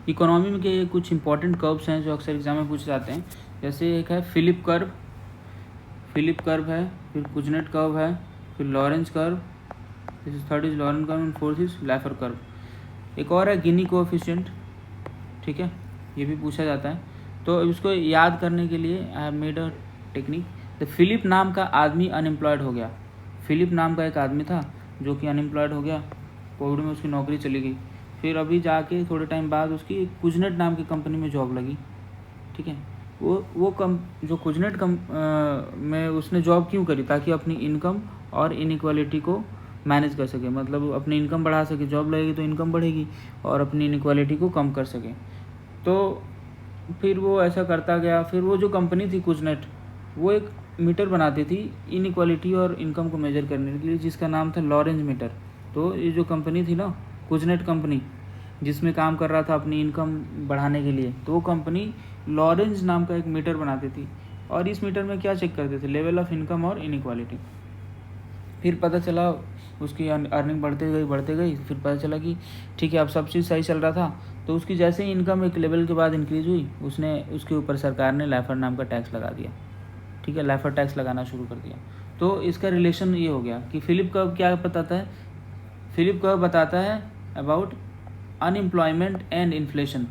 Economy में के कुछ इंपॉर्टेंट कर्व्स हैं जो अक्सर एग्जाम में पूछे जाते हैं। जैसे एक है फिलिप कर्व है, फिर कुजनेट कर्व है, फिर Lorenz curve, third is Lorenz curve and fourth is Laffer curve. एक और है गिनी कोएफिशिएंट, ठीक है, ये भी पूछा जाता है। तो इसको याद करने के लिए I have made a technique. The Philip नाम का आदमी अनएम्प्लॉयड हो गया। फिलिप नाम का एक आदमी था जो कि अनएम्प्लॉयड हो गया, कोविड में उसकी नौकरी चली गई। फिर अभी जाके थोड़े टाइम बाद उसकी कुजनेट नाम की कंपनी में जॉब लगी, ठीक है। जो कुजनेट में उसने जॉब क्यों करी, ताकि अपनी इनकम और इनइक्वालिटी को मैनेज कर सके, मतलब अपनी इनकम बढ़ा सके। जॉब लगेगी तो इनकम बढ़ेगी और अपनी इनइक्वालिटी को कम कर सके। तो फिर वो ऐसा करता गया। फिर वो जो कंपनी थी कुजनेट, वो एक मीटर बनाती थी इनइक्वालिटी और इनकम को मेजर करने के लिए, जिसका नाम था लॉरेंज मीटर। तो ये जो कंपनी थी ना, कुजनेट कंपनी, जिसमें काम कर रहा था अपनी इनकम बढ़ाने के लिए, तो वो कंपनी लॉरेंज नाम का एक मीटर बनाती थी। और इस मीटर में क्या चेक करते थे, लेवल ऑफ इनकम और इनइक्वालिटी। फिर पता चला उसकी अर्निंग बढ़ते गई। फिर पता चला कि ठीक है, अब सब चीज़ सही चल रहा था। तो उसकी जैसे ही इनकम एक लेवल के बाद इंक्रीज हुई, उसके ऊपर सरकार ने लैफर नाम का टैक्स लगा दिया, ठीक है, लैफर टैक्स लगाना शुरू कर दिया। तो इसका रिलेशन ये हो गया कि फिलिप कर्व क्या बताता है, फिलिप कर्व बताता है अबाउट अनएम्प्लॉयमेंट एंड इन्फ्लेशन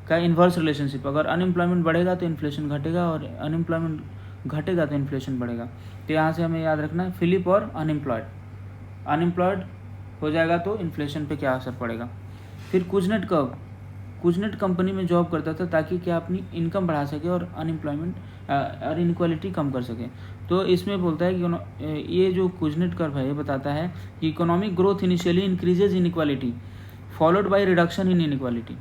का इन्वर्स रिलेशनशिप। अगर अनएम्प्लॉयमेंट बढ़ेगा तो इन्फ्लेशन घटेगा, और अनएम्प्लॉयमेंट घटेगा तो इन्फ्लेशन बढ़ेगा। तो यहाँ से हमें याद रखना है फिलिप और अनएम्प्लॉयड हो जाएगा तो इन्फ्लेशन पे क्या असर पड़ेगा। फिर कुजनेट कर्व, कुजनेट कंपनी में जॉब करता था ताकि क्या अपनी इनकम बढ़ा सके और अनएम्प्लॉयमेंट और इनइक्वालिटी कम कर सके। तो इसमें बोलता है कि ये जो कुजनेट कर्व है ये बताता है कि economic growth initially increases inequality followed by reduction in inequality.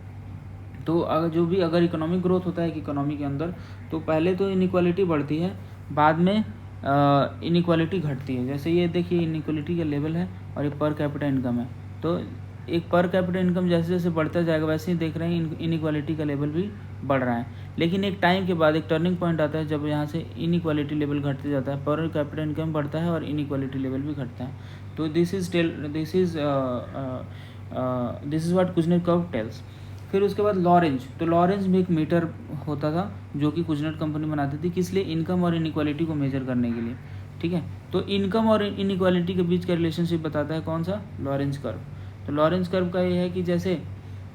तो अगर इकोनॉमिक ग्रोथ होता है कि इकोनॉमी के अंदर, तो पहले तो इनइक्वालिटी बढ़ती है, बाद में इनइक्वालिटी घटती है। जैसे ये देखिए इनइक्वालिटी का लेवल है और ये पर कैपिटा इनकम है। तो एक पर कैपिटा इनकम जैसे जैसे बढ़ता जाएगा, वैसे ही देख रहे हैं इनइक्वालिटी का लेवल भी बढ़ रहा है। लेकिन एक टाइम के बाद एक टर्निंग पॉइंट आता है जब यहाँ से इनइक्वालिटी लेवल घटते जाता है, पर कैपिटा इनकम बढ़ता है और इनइक्वालिटी लेवल भी घटता है। तो this is what Kuznets curve tells. फिर उसके बाद लॉरेंज भी एक मीटर होता था जो कि कुजनेट कंपनी बनाती थी, किस लिए, इनकम और इनइक्वालिटी को मेजर करने के लिए, ठीक है। तो इनकम और इनइक्वालिटी के बीच का रिलेशनशिप बताता है कौन सा, लॉरेंज कर्व। तो लॉरेंज कर्व का ये है कि जैसे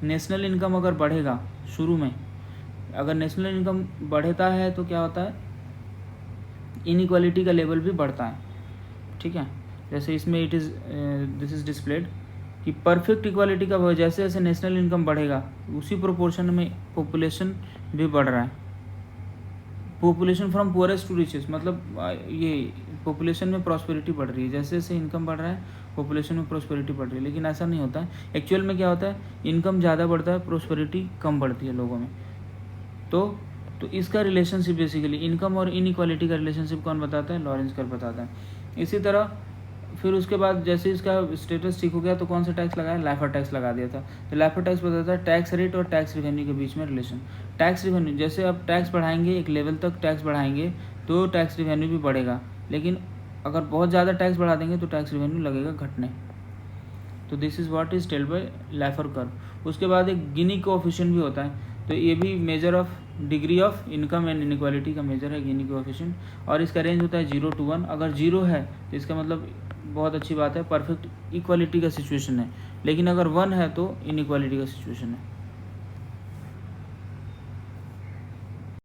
नेशनल इनकम अगर बढ़ेगा, शुरू में अगर नेशनल इनकम बढ़ता है तो क्या होता है, इनइक्वालिटी का लेवल भी बढ़ता है, ठीक है। जैसे इसमें दिस इज डिस्प्लेड कि परफेक्ट इक्वालिटी कब हो, जैसे जैसे नेशनल इनकम बढ़ेगा उसी प्रोपोर्शन में पॉपुलेशन भी बढ़ रहा है। Population from poorest to richest, मतलब ये पॉपुलेशन में प्रॉस्पेरिटी बढ़ रही है। जैसे जैसे इनकम बढ़ रहा है पॉपुलेशन में प्रॉस्पेरिटी बढ़ रही है, लेकिन ऐसा नहीं होता है। एक्चुअल में क्या होता है, इनकम ज़्यादा बढ़ता है, प्रॉस्पेरिटी कम बढ़ती है लोगों में। तो इसका रिलेशनशिप बेसिकली इनकम और इनइक्वालिटी का रिलेशनशिप कौन बताता है, लॉरेंज कर्व बताता है। इसी तरह फिर उसके बाद जैसे इसका स्टेटस ठीक हो गया तो कौन सा टैक्स लगाया, लैफर टैक्स लगा दिया था। तो लैफर टैक्स बताता है टैक्स रेट और टैक्स रिवेन्यू के बीच में रिलेशन। टैक्स रिवेन्यू, जैसे अब टैक्स बढ़ाएंगे, एक लेवल तक टैक्स बढ़ाएंगे तो टैक्स रिवेन्यू भी बढ़ेगा, लेकिन अगर बहुत ज़्यादा टैक्स बढ़ा देंगे तो टैक्स रिवेन्यू लगेगा घटने। तो this is what is telled by Laffer curve. उसके बाद एक गिनी कोएफिशिएंट भी होता है, तो ये भी measure of degree of income and inequality का मेजर है गिनी कोएफिशिएंट, और इसका रेंज होता है 0 to 1। अगर 0 है तो इसका मतलब बहुत अच्छी बात है, परफेक्ट इक्वालिटी का सिचुएशन है, लेकिन अगर 1 है तो इनइक्वालिटी का सिचुएशन है।